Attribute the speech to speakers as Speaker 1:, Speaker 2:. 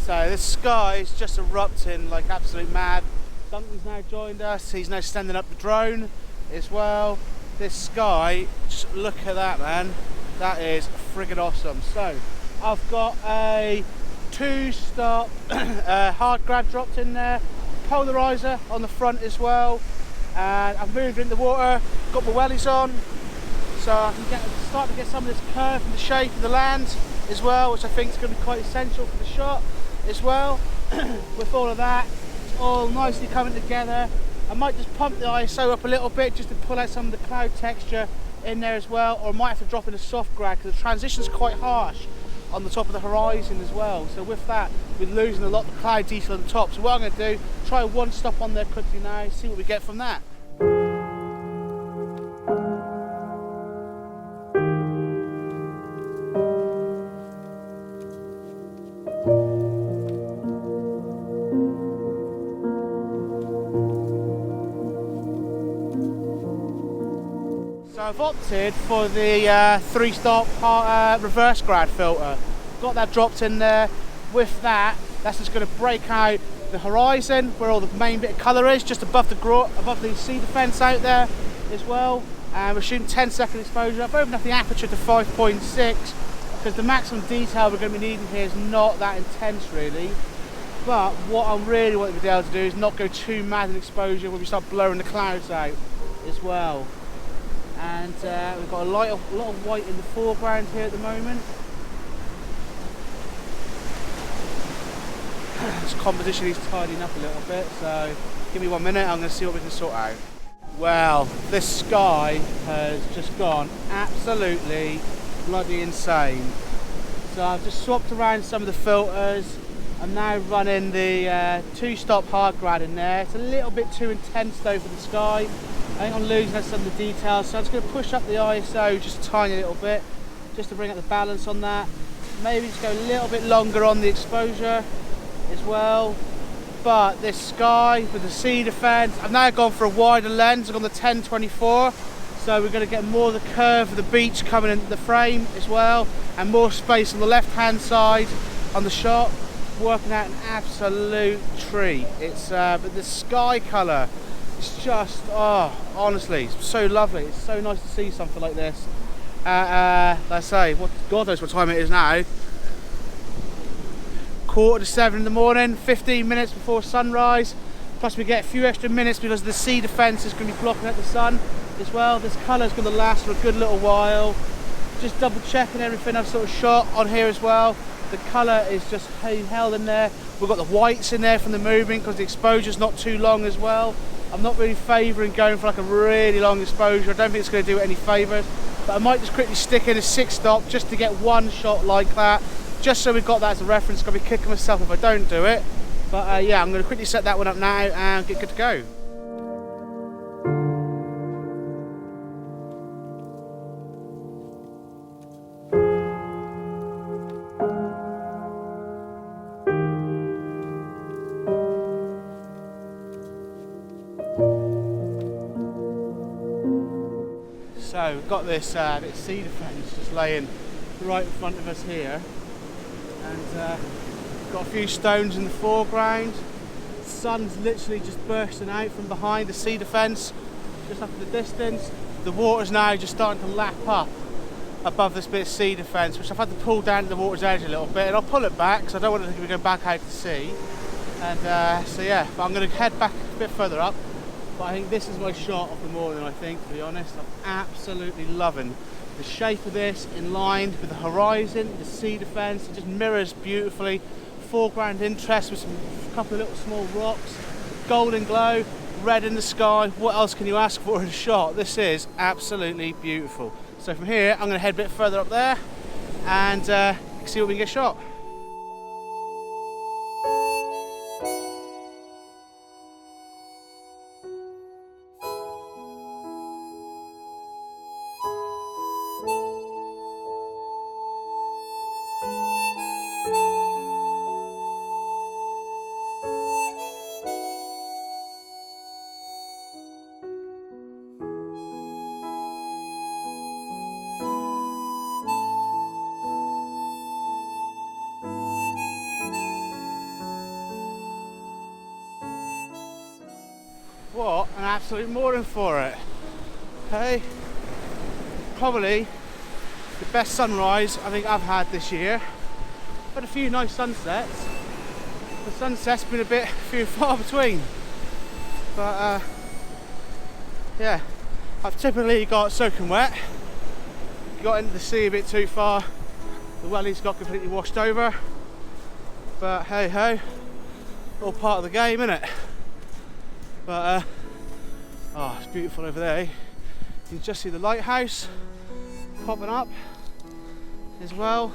Speaker 1: So this sky is just erupting like absolute mad. Duncan's now joined us. He's now standing up the drone as well. This sky, just look at that, man. That is friggin' awesome. So I've got a 2-stop hard grad dropped in there, polariser on the front as well, and I've moved in the water, got my wellies on, so I can start to get some of this curve and the shape of the land as well, which I think is going to be quite essential for the shot as well. With all of that, it's all nicely coming together. I might just pump the ISO up a little bit just to pull out some of the cloud texture in there as well, or I might have to drop in a soft grad because the transition's quite harsh on the top of the horizon as well. So with that, we're losing a lot of the cloud detail on the top. So what I'm going to do, try one stop on there quickly now, see what we get from that. So I've opted for the 3-stop reverse grad filter. Got that dropped in there. With that, that's just going to break out the horizon where all the main bit of colour is, just above the sea defence out there as well. And we're shooting 10-second exposure. I've opened up the aperture to 5.6 because the maximum detail we're going to be needing here is not that intense really. But what I really want to be able to do is not go too mad in exposure when we start blurring the clouds out as well. And we've got a lot of white in the foreground here at the moment. This composition is tidying up a little bit, so give me 1 minute, I'm going to see what we can sort out. Well, this sky has just gone absolutely bloody insane. So I've just swapped around some of the filters. I'm now running the 2-stop hard grad in there. It's a little bit too intense though for the sky. I think I'm losing some of the details, so I'm just going to push up the ISO just a tiny little bit, just to bring up the balance on that. Maybe just go a little bit longer on the exposure as well. But this sky with the sea defence, I've now gone for a wider lens. I've gone the 10-24, so we're going to get more of the curve of the beach coming into the frame as well, and more space on the left-hand side on the shot. Working out an absolute treat. It's but the sky colour, it's just, oh, honestly, it's so lovely. It's so nice to see something like this. Let's say, God knows what time it is now. 6:45 in the morning, 15 minutes before sunrise. Plus we get a few extra minutes because the sea defence is going to be blocking out the sun as well. This colour is going to last for a good little while. Just double checking everything I've sort of shot on here as well. The colour is just held in there. We've got the whites in there from the movement because the exposure's not too long as well. I'm not really favouring going for like a really long exposure. I don't think it's going to do it any favours. But I might just quickly stick in a 6-stop just to get one shot like that. Just so we've got that as a reference. I'm going to be kicking myself if I don't do it. But yeah, I'm going to quickly set that one up now and get good to go. So we've got this bit of sea defence just laying right in front of us here, and got a few stones in the foreground. The sun's literally just bursting out from behind the sea defence just up in the distance. The water's now just starting to lap up above this bit of sea defence, which I've had to pull down to the water's edge a little bit, and I'll pull it back because I don't want it to go back out to sea. And so yeah, but I'm going to head back a bit further up. But I think this is my shot of the morning, I think, to be honest. I'm absolutely loving the shape of this in line with the horizon, the sea defence. It just mirrors beautifully. Foreground interest with a couple of little small rocks. Golden glow, red in the sky. What else can you ask for in a shot? This is absolutely beautiful. So from here, I'm going to head a bit further up there and see what we can get shot. What an absolute morning for it. Hey, probably the best sunrise I think I've had this year. Had a few nice sunsets. The sunset's been a bit few and far between. But yeah, I've typically got soaking wet. Got into the sea a bit too far. The wellies got completely washed over. But hey ho, all part of the game, isn't it? But oh, it's beautiful over there. You can just see the lighthouse popping up as well.